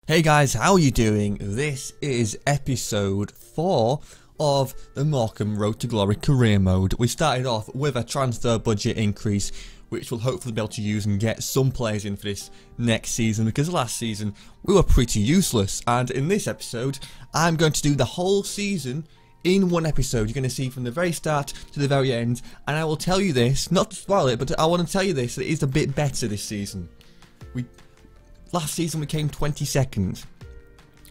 Hey guys, how are you doing? This is episode 4 of the Morecambe Road to Glory career mode. We started off with a transfer budget increase, which we'll hopefully be able to use and get some players in for this next season, because last season we were pretty useless. And in this episode, I'm going to do the whole season in one episode. You're going to see from the very start to the very end, and I will tell you this, not to spoil it, but I want to tell you this, that it is a bit better this season. Last season we came 22nd.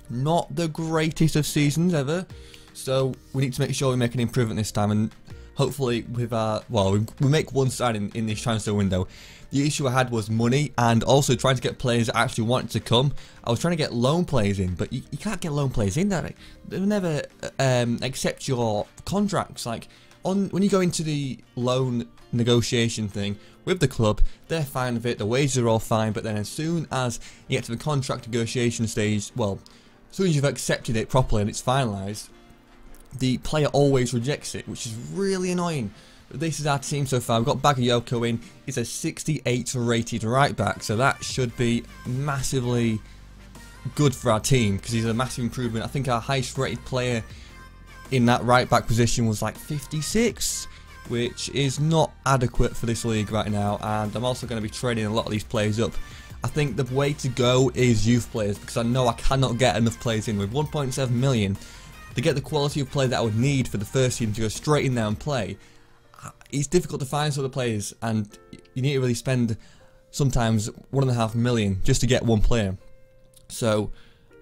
Not the greatest of seasons ever. So we need to make sure we make an improvement this time, and hopefully with our, well, we make one signing in this transfer window. The issue I had was money, and also trying to get players that actually wanted to come. I was trying to get loan players in, but you can't get loan players in there. They'll never accept your contracts. Like when you go into the loan negotiation thing with the club, they're fine with it, the wages are all fine, but then as soon as you get to the contract negotiation stage, well, as soon as you've accepted it properly and it's finalised, the player always rejects it, which is really annoying. But this is our team so far. We've got Bagayoko in. He's a 68 rated right back, so that should be massively good for our team, because he's a massive improvement. I think our highest rated player in that right back position was like 56, which is not adequate for this league right now. And I'm also going to be training a lot of these players up. I think the way to go is youth players, because I know I cannot get enough players in. With 1.7 million to get the quality of play that I would need for the first team to go straight in there and play, it's difficult to find sort of players, and you need to really spend sometimes 1.5 million just to get one player. So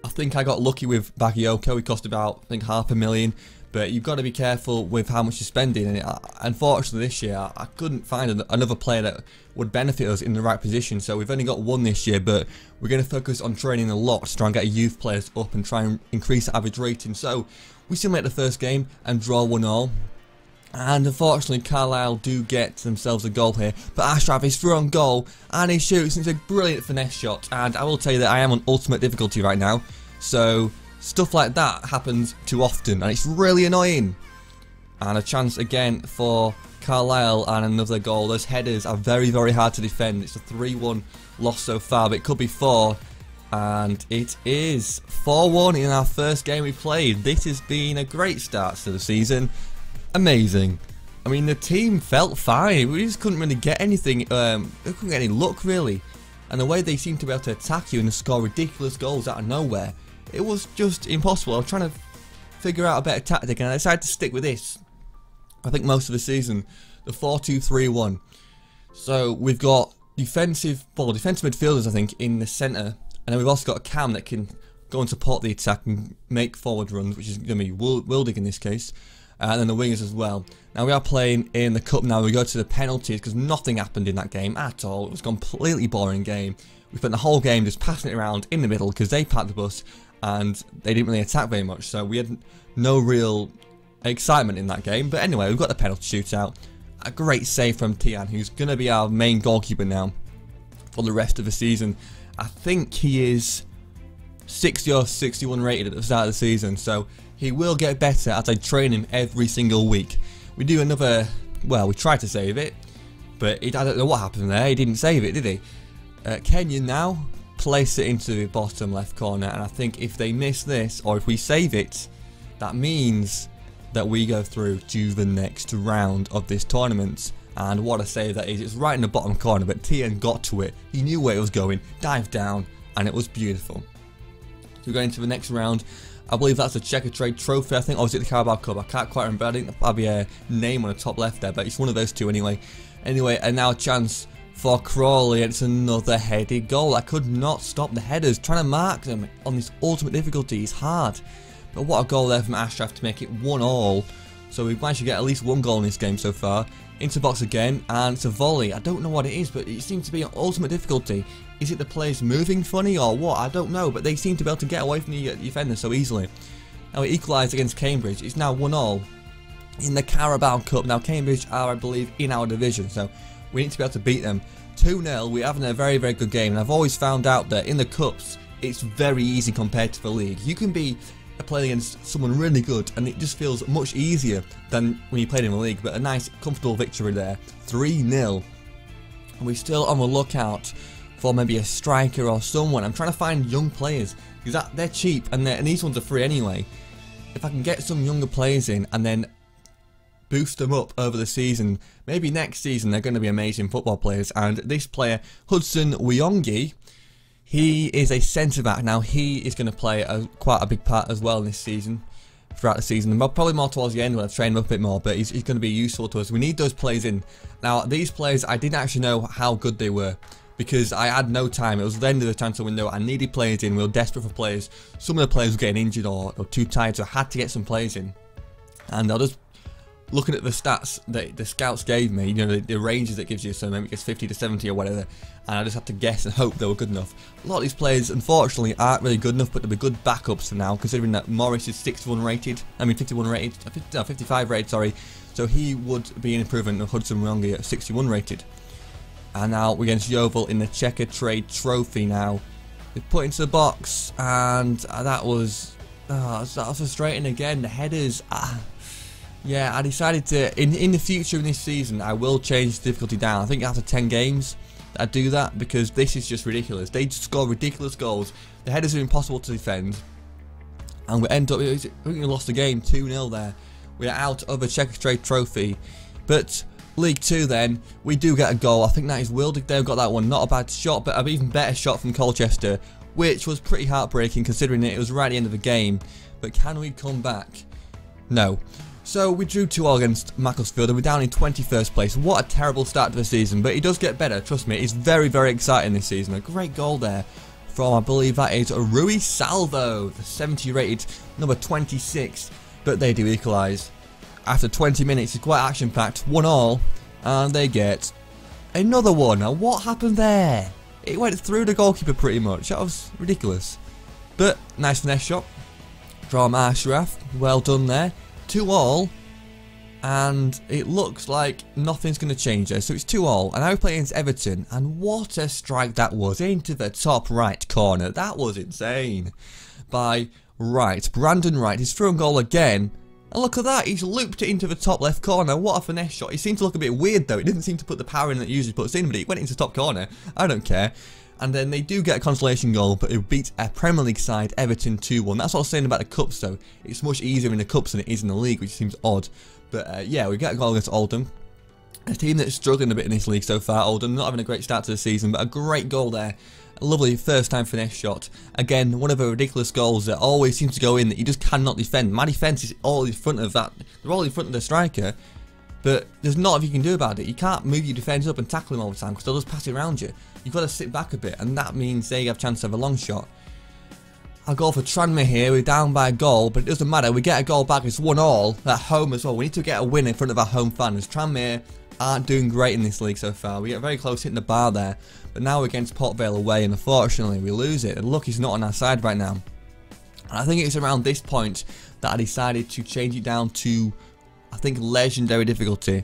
I think I got lucky with Bagayoko. He cost about, I think, $500,000. But you've got to be careful with how much you're spending, and unfortunately this year I couldn't find another player that would benefit us in the right position. So we've only got one this year, but we're going to focus on training a lot to try and get youth players up and try and increase the average rating. So we simulate the first game and draw 1-1. And unfortunately Carlisle do get themselves a goal here, but Ashraf is through on goal and he shoots, and it's a brilliant finesse shot. And I will tell you that I am on ultimate difficulty right now, so stuff like that happens too often, and it's really annoying. And a chance again for Carlisle, and another goal. Those headers are very, very hard to defend. It's a 3-1 loss so far, but it could be 4. And it is 4-1 in our first game we played. This has been a great start to the season. Amazing. I mean, the team felt fine. We just couldn't really get anything. We couldn't get any luck, really. And the way they seem to be able to attack you and score ridiculous goals out of nowhere, it was just impossible. I was trying to figure out a better tactic, and I decided to stick with this. I think most of the season, the 4-2-3-1. So we've got defensive midfielders, I think, in the centre, and then we've also got a Cam that can go and support the attack and make forward runs, which is going to be Wildig in this case, and then the wingers as well. Now we are playing in the cup now. We go to the penalties because nothing happened in that game at all. It was a completely boring game. We spent the whole game just passing it around in the middle because they packed the bus and they didn't really attack very much, so we had no real excitement in that game. But anyway, we've got the penalty shootout. A great save from Tian, who's going to be our main goalkeeper now for the rest of the season. I think he is 60 or 61 rated at the start of the season, so he will get better as I train him every single week. We do another, well, we tried to save it, but I don't know what happened there. He didn't save it, did he? Kenyon now place it into the bottom left corner, and I think if they miss this, or if we save it, that means that we go through to the next round of this tournament. And what a save that is. It's right in the bottom corner, but Tian got to it. He knew where it was going, dived down, and it was beautiful. So we're going to the next round. I believe that's a Checker Trade trophy, I think, or was it the Carabao Cup? I can't quite remember. I think there'll be a name on the top left there, but it's one of those two anyway. Anyway, and now a chance for Crawley, and it's another headed goal. I could not stop the headers. Trying to mark them on this ultimate difficulty is hard. But what a goal there from Ashraf to make it 1-1. So we've managed to get at least one goal in this game so far. Into box again, and it's a volley. I don't know what it is, but it seems to be an ultimate difficulty. Is it the players moving funny or what? I don't know, but they seem to be able to get away from the defender so easily. Now we equalised against Cambridge. It's now 1-1 in the Carabao Cup. Now Cambridge are, I believe, in our division, so we need to be able to beat them. 2-0, we're having a very, very good game, and I've always found out that in the Cups, it's very easy compared to the league. You can be playing against someone really good, and it just feels much easier than when you played in the league. But a nice, comfortable victory there, 3-0. And we're still on the lookout for maybe a striker or someone. I'm trying to find young players because they're cheap and these ones are free anyway. If I can get some younger players in and then boost them up over the season, maybe next season they're going to be amazing football players. And this player, Hudson Wiongi, he is a centre back. Now he is going to play quite a big part as well this season, throughout the season, and probably more towards the end when I've trained him up a bit more, but he's going to be useful to us. We need those players in. Now these players, I didn't actually know how good they were because I had no time. It was the end of the transfer window. I needed players in. We were desperate for players. Some of the players were getting injured or too tired, so I had to get some players in. And I'll just looking at the stats that the scouts gave me, you know, the ranges it gives you, so maybe it gets 50 to 70 or whatever, and I just have to guess and hope they were good enough. A lot of these players, unfortunately, aren't really good enough, but they'll be good backups for now, considering that Morris is 51 rated, 55 rated, sorry, so he would be an improvement of Hudson Wiongi at 61 rated. And now we're against Yeovil in the Checkatrade Trophy now. We put into the box, and that was frustrating again, the headers. Yeah, I decided to, in the future in this season, I will change the difficulty down. I think after 10 games, I do that because this is just ridiculous. They score ridiculous goals. The headers are impossible to defend. And we end up, I think we lost the game 2-0 there. We are out of a Checkatrade Trophy. But League 2 then, we do get a goal. I think that is Wildig there, got that one. Not a bad shot, but an even better shot from Colchester, which was pretty heartbreaking considering it was right at the end of the game. But can we come back? No. So we drew 2-2 against Macclesfield and we're down in 21st place. What a terrible start to the season, but it does get better, trust me. It's very, very exciting this season. A great goal there from, I believe that is Rui Salvo, the 70 rated number 26, but they do equalise. After 20 minutes, it's quite action-packed, 1-1, and they get another one. Now what happened there? It went through the goalkeeper pretty much. That was ridiculous. But nice finesse shot from Ashraf, well done there. 2-2, and it looks like nothing's going to change there. So it's 2-2, and now we play against Everton, and what a strike that was into the top right corner. That was insane. By Wright, Brandon Wright, his through goal again, and look at that, he's looped it into the top left corner. What a finesse shot. He seemed to look a bit weird though. It didn't seem to put the power in that it usually puts in, but it went into the top corner. I don't care. And then they do get a consolation goal, but it beats a Premier League side, Everton 2-1. That's what I was saying about the Cups though. It's much easier in the Cups than it is in the League, which seems odd. But yeah, we get a goal against Oldham. A team that's struggling a bit in this league so far, Oldham. Not having a great start to the season, but a great goal there. A lovely first time finesse shot. Again, one of the ridiculous goals that always seems to go in that you just cannot defend. My defence is all in front of that. They're all in front of the striker. But there's not if you can do about it. You can't move your defence up and tackle him all the time because they'll just pass it around you. You've got to sit back a bit, and that means they have a chance to have a long shot. I'll go for Tranmere here. We're down by a goal, but it doesn't matter. We get a goal back. It's 1-1 at home as well. We need to get a win in front of our home fans. Tranmere aren't doing great in this league so far. We get very close hitting the bar there, but now we're against Port Vale away, and unfortunately we lose it. The luck is not on our side right now. And I think it's around this point that I decided to change it down to, I think, legendary difficulty.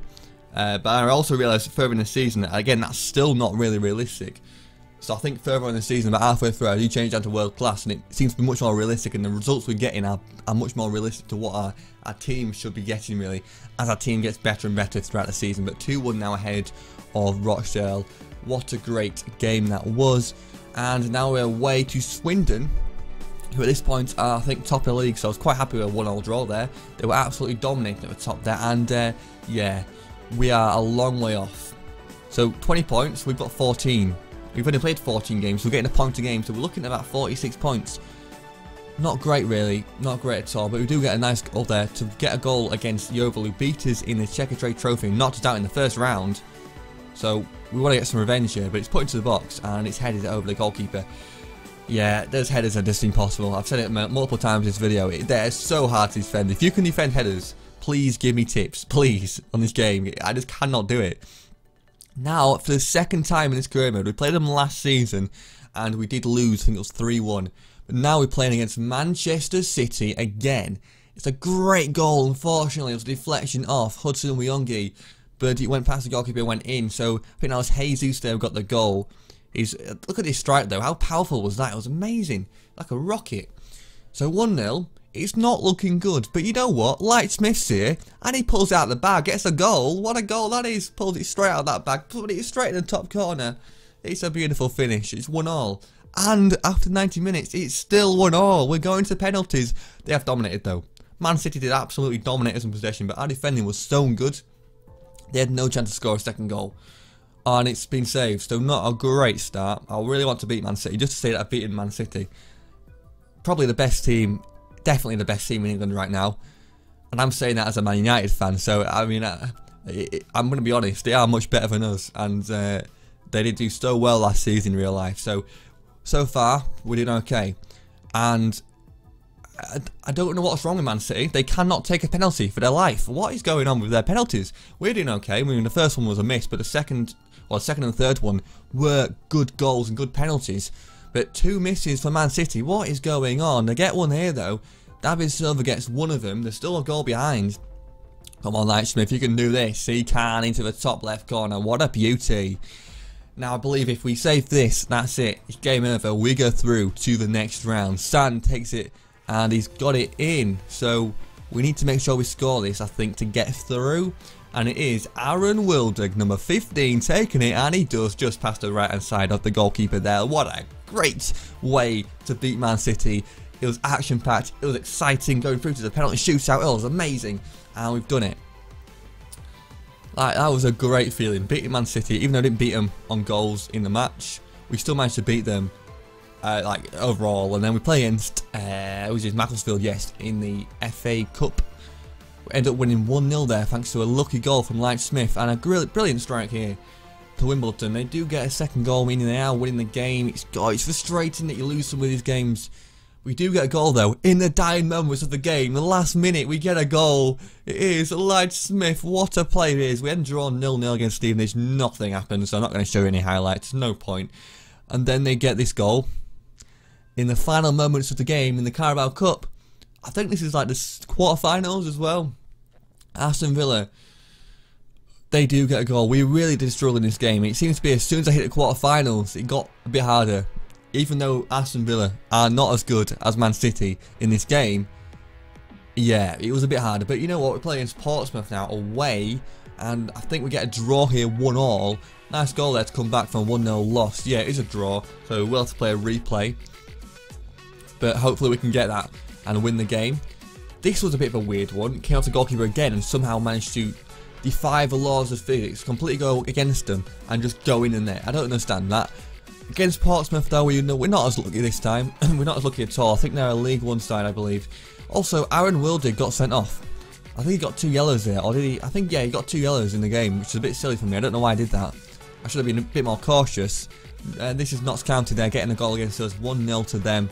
But I also realised further in the season that, again, that's still not really realistic. So I think further in the season, about halfway through, I do change down to world class, and it seems to be much more realistic, and the results we're getting are much more realistic to what our team should be getting, really, as our team gets better and better throughout the season. But 2-1 now ahead of Rochdale. What a great game that was. And now we're away to Swindon, who at this point are, I think, top of the league, so I was quite happy with a 1-1 draw there. They were absolutely dominating at the top there, and yeah, we are a long way off. So 20 points, we've got 14. We've only played 14 games, so we're getting a point a game, so we're looking at about 46 points. Not great really, not great at all, but we do get a nice goal there to get a goal against Yeovil, who beat us in the Checkatrade Trophy, knocked us out in the first round. So we want to get some revenge here, but it's put into the box and it's headed over the goalkeeper. Yeah, those headers are just impossible. I've said it multiple times in this video. They're so hard to defend. If you can defend headers, please give me tips, please, on this game. I just cannot do it. Now, for the second time in this career mode, we played them last season and we did lose. I think it was 3-1. But now we're playing against Manchester City again. It's a great goal. Unfortunately, it was a deflection off Hudson Wiongi, but it went past the goalkeeper, went in. So I think that was Jesus there who got the goal. Look at this strike though. How powerful was that? It was amazing, like a rocket. So 1-0. It's not looking good, but you know what? Light Smith's here, and he pulls out the bag, gets a goal. What a goal that is! Pulls it straight out of that bag, put it straight in the top corner. It's a beautiful finish. It's 1-1. And after 90 minutes, it's still 1-1. We're going to penalties. They have dominated though. Man City did absolutely dominate us in possession, but our defending was so good. They had no chance to score a second goal. And it's been saved, so not a great start. I really want to beat Man City, just to say that I've beaten Man City. Probably the best team, definitely the best team in England right now. And I'm saying that as a Man United fan, so I mean, I'm going to be honest, they are much better than us. And they did do so well last season in real life. So far, we're doing okay. And I don't know what's wrong with Man City. They cannot take a penalty for their life. What is going on with their penalties? We're doing okay. I mean, the first one was a miss, but the second and third one were good goals and good penalties. But 2 misses for Man City. What is going on? They get one here, though. David Silva gets one of them. There's still a goal behind. Come on, Lightsmith, you can do this. He can into the top left corner. What a beauty. Now, I believe if we save this, that's it. It's game over. We go through to the next round. Stan takes it, and he's got it in. So, we need to make sure we score this, I think, to get through. And it is Aaron Wildig, number 15, taking it, and he does just past the right-hand side of the goalkeeper there. What a great way to beat Man City. It was action-packed. It was exciting going through to the penalty shootout. It was amazing. And we've done it. Like, that was a great feeling, beating Man City. Even though I didn't beat them on goals in the match, we still managed to beat them, like, overall. And then we play against, which is Macclesfield, yes, in the FA Cup. We end up winning 1-0 there, thanks to a lucky goal from Lightsmith and a brilliant strike here to Wimbledon. They do get a second goal, meaning they are winning the game. It's frustrating that you lose some of these games. We do get a goal though, in the dying moments of the game, the last minute we get a goal. It is Lightsmith, what a play it is. We hadn't drawn 0-0 against Stevenage, nothing happened, so I'm not going to show you any highlights, no point. And then they get this goal in the final moments of the game in the Carabao Cup. I think this is like the quarter-finals as well. Aston Villa, they do get a goal. We really did struggle in this game. It seems to be as soon as I hit the quarter-finals, it got a bit harder. Even though Aston Villa are not as good as Man City in this game, yeah, it was a bit harder. But you know what, we're playing against Portsmouth now, away, and I think we get a draw here, 1-1. Nice goal there to come back from 1-0 loss. Yeah, it is a draw, so we'll have to play a replay. But hopefully we can get that and win the game. This was a bit of a weird one. Came off the goalkeeper again and somehow managed to defy the laws of physics, completely go against them and just go in the net. I don't understand that. Against Portsmouth though, we're not as lucky this time. We're not as lucky at all. I think they're a League One side, I believe. Also, Aaron Wildig got sent off. I think he got 2 yellows there, or did he? I think, yeah, he got 2 yellows in the game, which is a bit silly for me. I don't know why I did that. I should have been a bit more cautious. This is Notts County there, getting a goal against us, 1-0 to them.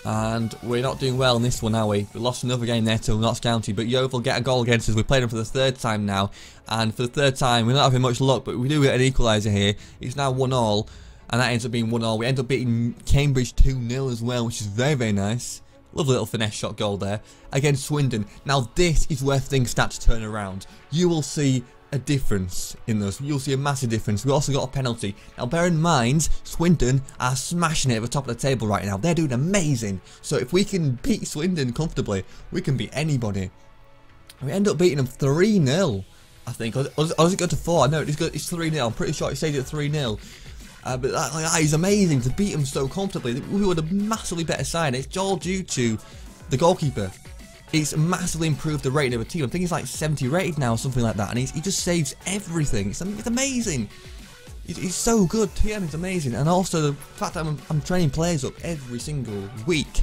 And we're not doing well in this one, are we? We lost another game there to Notts County, but Yeovil get a goal against us. We played them for the 3rd time now, and for the 3rd time, we're not having much luck, but we do get an equaliser here. It's now 1-1, and that ends up being 1-1. We end up beating Cambridge 2-0 as well, which is very, very nice. Lovely little finesse shot goal there against Swindon. Now this is where things start to turn around. You will see a difference in those. You'll see a massive difference. We also got a penalty. Now bear in mind, Swindon are smashing it at the top of the table right now. They're doing amazing. So if we can beat Swindon comfortably, we can beat anybody. We end up beating them 3-0, I think. Or does it go to 4? No, it's 3-0. I'm pretty sure it stayed at 3-0. But that is amazing to beat them so comfortably. We were the massively better side. It's all due to the goalkeeper. It's massively improved the rating of the team. I think he's like 70 rated now or something like that. And he just saves everything. It's amazing. He's so good. TM is amazing. And also the fact that I'm training players up every single week.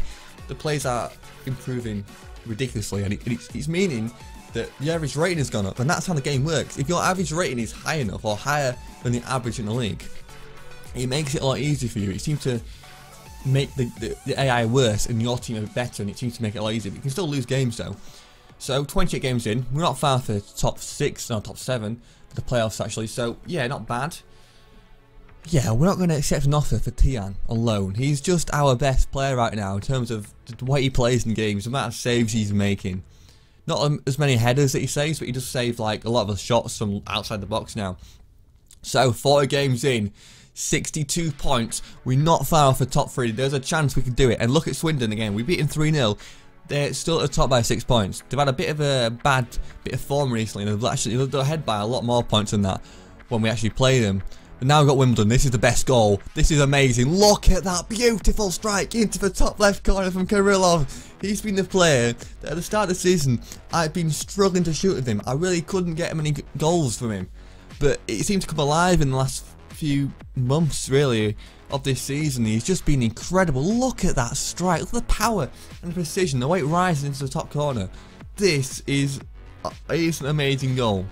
The players are improving ridiculously. And it's meaning that the average rating has gone up. And that's how the game works. If your average rating is high enough or higher than the average in the league, it makes it a lot easier for you. It seems to make the AI worse and your team a bit better, and it seems to make it a lot easier. But you can still lose games though. So 28 games in, we're not far for top 6, no, top 7 for the playoffs actually. So yeah, not bad. Yeah, we're not going to accept an offer for Tian on loan. He's just our best player right now in terms of the way he plays in games, the amount of saves he's making. Not as many headers that he saves, but he just saved like a lot of the shots from outside the box now. So 40 games in, 62 points. We're not far off the top 3. There's a chance we can do it. And look at Swindon again. We beat them 3-0. They're still at the top by 6 points. They've had a bit of a bad bit of form recently. They're ahead by a lot more points than that when we actually play them. And now we've got Wimbledon. This is the best goal. This is amazing. Look at that beautiful strike into the top left corner from Kirillov. He's been the player that at the start of the season I've been struggling to shoot with him. I really couldn't get many goals from him. But it seemed to come alive in the last few months, really, of this season. He's just been incredible. Look at that strike. Look at the power and the precision. The way it rises into the top corner. This is an amazing goal.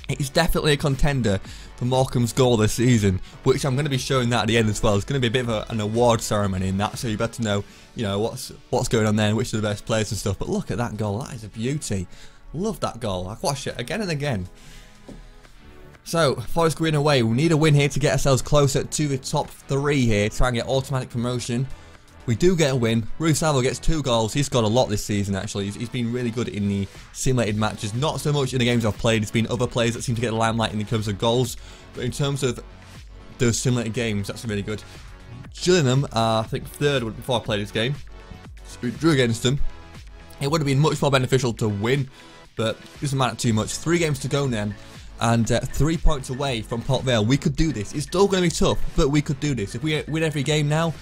It's definitely a contender for Morecambe's goal this season, which I'm going to be showing that at the end as well. It's going to be a bit of an award ceremony in that, so you better know, what's going on there and which are the best players and stuff. But look at that goal. That is a beauty. Love that goal. I watch it again and again. So, Forest Green away. We need a win here to get ourselves closer to the top 3 here, try and get automatic promotion. We do get a win. Rui Salvo gets 2 goals. He's got a lot this season, actually. He's been really good in the simulated matches. Not so much in the games I've played. It's been other players that seem to get the limelight in terms of goals. But in terms of those simulated games, that's really good. Gillingham, I think 3rd before I played this game. So we drew against them. It would have been much more beneficial to win, but it doesn't matter too much. 3 games to go then. And 3 points away from Port Vale. We could do this. It's still going to be tough, but we could do this. If we win every game now,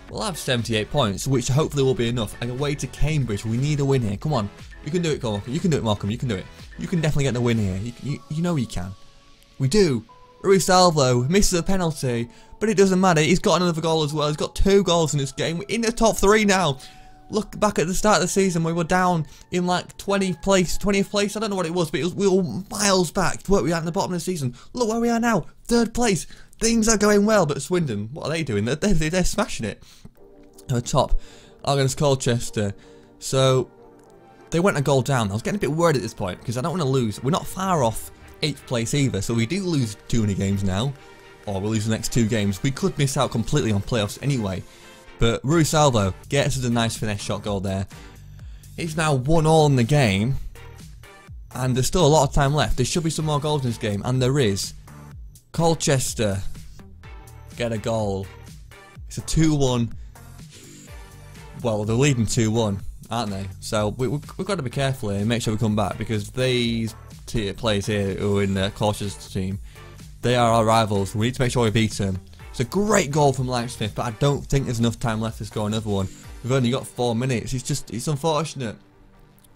we'll have 78 points, which hopefully will be enough. And away to Cambridge, we need a win here. Come on, you can do it, Morecambe. You can do it, Morecambe. You can do it. You can definitely get the win here. You know you can. We do. Rui Salvo misses a penalty, but it doesn't matter. He's got another goal as well. He's got 2 goals in this game. We're in the top 3 now. Look back at the start of the season, we were down in like 20th place. I don't know what it was, but we were miles back to where we are at the bottom of the season. Look where we are now, 3rd place. Things are going well, but Swindon, what are they doing? They're smashing it. At the top, against Colchester. So they went a goal down. I was getting a bit worried at this point because I don't want to lose. We're not far off 8th place either, so we do lose 2 in the games now, or we'll lose the next 2 games. We could miss out completely on playoffs anyway. But Rui Salvo gets us a nice finesse shot goal there. It's now 1-1 in the game, and there's still a lot of time left. There should be some more goals in this game, and there is. Colchester get a goal. It's a 2-1. Well, they're leading 2-1, aren't they? So we've got to be careful here and make sure we come back, because these players here who are in the Colchester team, they are our rivals. We need to make sure we beat them. It's a great goal from Lightsmith, but I don't think there's enough time left to score another one. We've only got 4 minutes. It's unfortunate.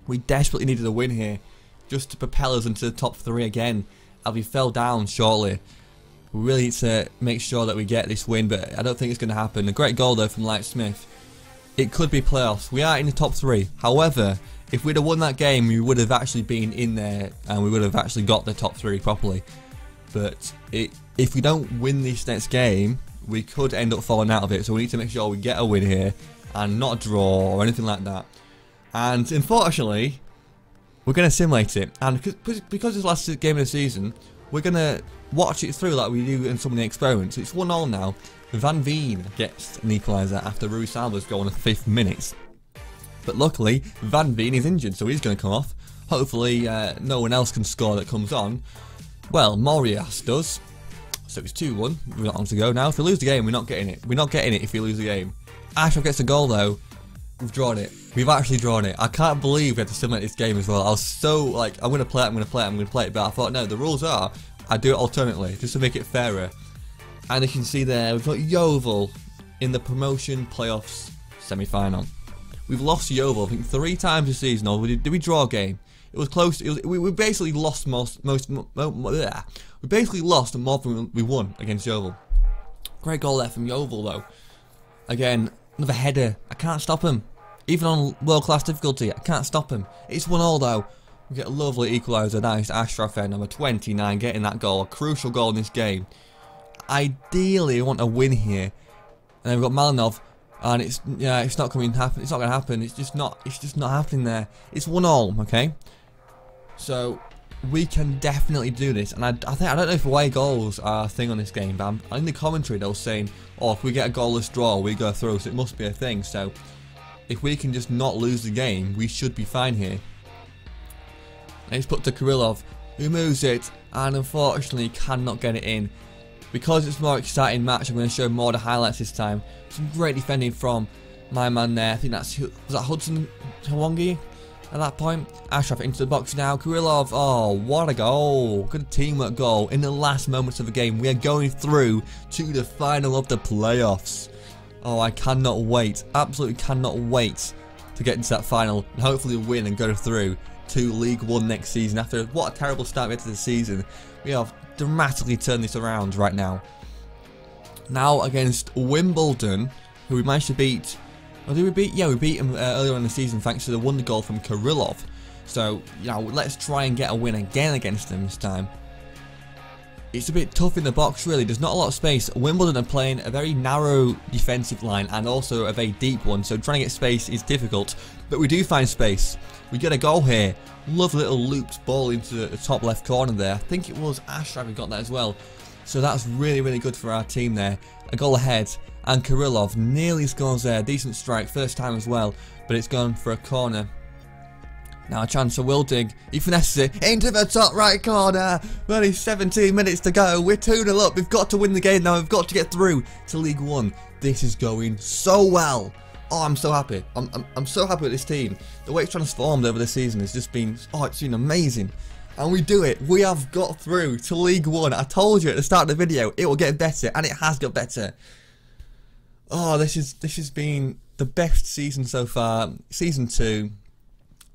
We desperately needed a win here, just to propel us into the top 3 again, as we fell down shortly. We really need to make sure that we get this win, but I don't think it's going to happen. A great goal though from Lightsmith. It could be playoffs. We are in the top 3. However, if we'd have won that game, we would have actually been in there, and we would have actually got the top 3 properly. But if we don't win this next game, we could end up falling out of it. So we need to make sure we get a win here and not a draw or anything like that. And unfortunately, we're going to simulate it. And because it's the last game of the season, we're going to watch it through like we do in some of the experiments. It's 1-1 now. Van Veen gets an equaliser after Rui Salvo's goal in the 5th minute. But luckily, Van Veen is injured, so he's going to come off. Hopefully, no one else can score that comes on. Well, Morias does. So it's 2-1. We've got on to go now. If we lose the game, we're not getting it. We're not getting it if we lose the game. Ashraf gets a goal though. We've drawn it. We've actually drawn it. I can't believe we had to simulate this game as well. I was so like, I'm going to play it, I'm going to play it, I'm going to play it. But I thought, no, the rules are, I do it alternately, just to make it fairer. And you can see there, we've got Yeovil in the promotion playoffs semi-final. We've lost Yeovil, I think 3 times this season. Or did we draw a game? It was close. We basically lost we basically lost more than we won against Yeovil. Great goal there from Yeovil though. Again, another header. I can't stop him. Even on world-class difficulty, I can't stop him. It's 1-1 though. We get a lovely equaliser. Nice Ashraf there, number 29, getting that goal. A crucial goal in this game. Ideally, we want a win here. And then we've got Malinov. And it's not going to happen. It's not going to happen. It's just not happening there. It's 1-1, okay? So we can definitely do this. And I don't know if away goals are a thing on this game, but in the commentary they were saying, oh, if we get a goalless draw, we go through. So it must be a thing. So if we can just not lose the game, we should be fine here. And it's put to Kirillov, who moves it, and unfortunately cannot get it in. Because it's a more exciting match, I'm going to show more of the highlights this time. Some great defending from my man there. I think was that Hudson Hwangi? At that point, Ashraf into the box now. Kirillov, oh, what a goal. Good teamwork goal in the last moments of the game. We are going through to the final of the playoffs. Oh, I cannot wait. Absolutely cannot wait to get into that final and hopefully win and go through to League One next season. After what a terrible start we had to the season, we have dramatically turned this around right now. Now against Wimbledon, who we managed to beat. Oh, did we beat? Yeah, we beat them earlier in the season thanks to the wonder goal from Kirillov. So, you know, let's try and get a win again against them this time. It's a bit tough in the box, really. There's not a lot of space. Wimbledon are playing a very narrow defensive line and also a very deep one, so trying to get space is difficult. But we do find space. We get a goal here. Lovely little looped ball into the top left corner there. I think it was Ashraf who got that as well. So that's really, really good for our team there. A goal ahead. And Kirillov nearly scores there. Decent strike. First time as well. But it's gone for a corner. Now a chance for Wildig. He finesses it into the top right corner. Only 17 minutes to go. We're 2-0 up. We've got to win the game now. We've got to get through to League One. This is going so well. Oh, I'm so happy. I'm so happy with this team. The way it's transformed over the season has just been, oh, it's been amazing. And we do it. We have got through to League One. I told you at the start of the video it will get better, and it has got better. Oh, this has been the best season so far. Season 2.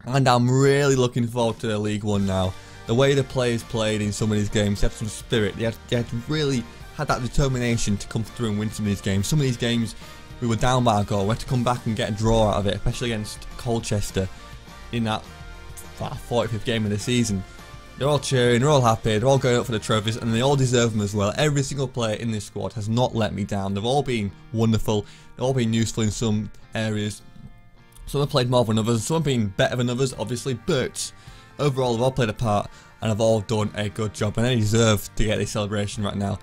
And I'm really looking forward to the League One now. The way the players played in some of these games, they had some spirit. They had really had that determination to come through and win some of these games. Some of these games, we were down by a goal. We had to come back and get a draw out of it, especially against Colchester in that 45th game of the season. They're all cheering, they're all happy, they're all going up for the trophies, and they all deserve them as well. Every single player in this squad has not let me down. They've all been wonderful, they've all been useful in some areas. Some have played more than others, some have been better than others, obviously, but overall they've all played a part, and have all done a good job, and they deserve to get this celebration right now.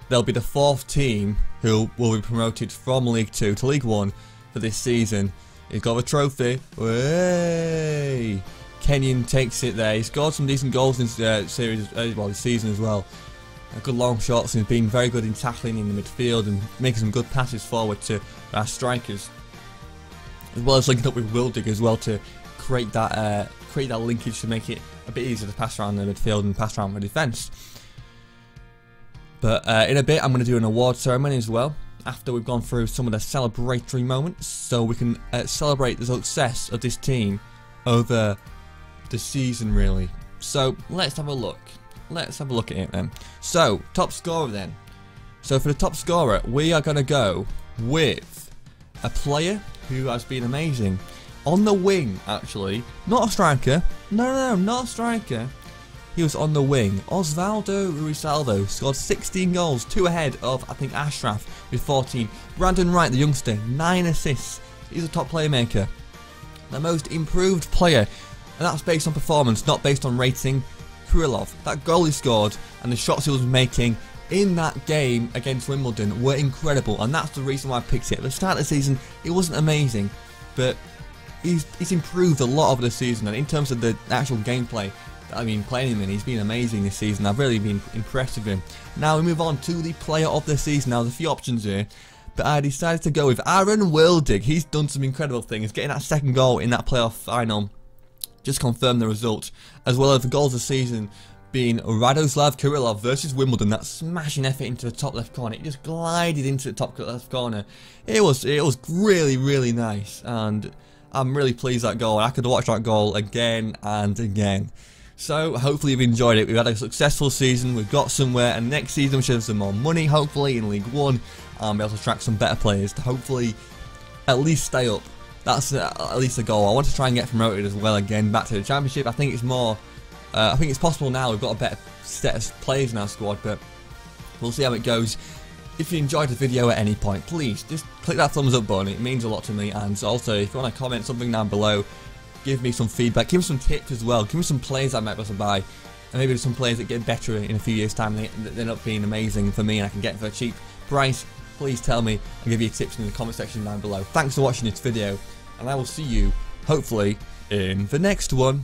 They'll be the 4th team who will be promoted from League 2 to League 1 for this season. He's got a trophy. Way! Kenyon takes it there. He scored some decent goals in this season as well. Good long shots, and he's been very good in tackling in the midfield and making some good passes forward to our strikers, as well as linking up with Wildig as well to create that linkage to make it a bit easier to pass around the midfield and pass around the defence. But in a bit, I'm going to do an award ceremony as well after we've gone through some of the celebratory moments, so we can celebrate the success of this team over the season, really. So let's have a look. Let's have a look at it then. So top scorer then. So for the top scorer, we are going to go with a player who has been amazing on the wing. Actually, not a striker. No, not a striker. He was on the wing. Osvaldo Ruisalvo scored 16 goals, 2 ahead of, I think, Ashraf with 14. Brandon Wright, the youngster, 9 assists. He's a top playmaker. The most improved player, and that's based on performance, not based on rating. Kirillov, that goal he scored and the shots he was making in that game against Wimbledon were incredible, and that's the reason why I picked it. At the start of the season, it wasn't amazing, but he's improved a lot over the season, and in terms of the actual gameplay, I mean, playing him in, he's been amazing this season. I've really been impressed with him. Now we move on to the player of the season. Now there's a few options here, but I decided to go with Aaron Wildig. He's done some incredible things, getting that second goal in that playoff final just confirmed the result, as well as the goals of the season being Radoslav Kirillov versus Wimbledon. That smashing effort into the top left corner. It just glided into the top left corner. It was really, really nice, and I'm really pleased with that goal. I could watch that goal again and again. So hopefully you've enjoyed it. We've had a successful season, we've got somewhere, and next season we should have some more money, hopefully, in League 1, and be able to attract some better players to hopefully at least stay up. That's at least the goal. I want to try and get promoted as well again back to the Championship. I think it's more, I think it's possible now. We've got a better set of players in our squad, but we'll see how it goes. If you enjoyed the video at any point, please just click that thumbs up button. It means a lot to me, and also if you want to comment something down below, give me some feedback, give me some tips as well, give me some players I might be able to buy, and maybe some players that get better in a few years time, they end up being amazing for me and I can get them for a cheap price. Please tell me and give you tips in the comment section down below. Thanks for watching this video, and I will see you hopefully in the next one.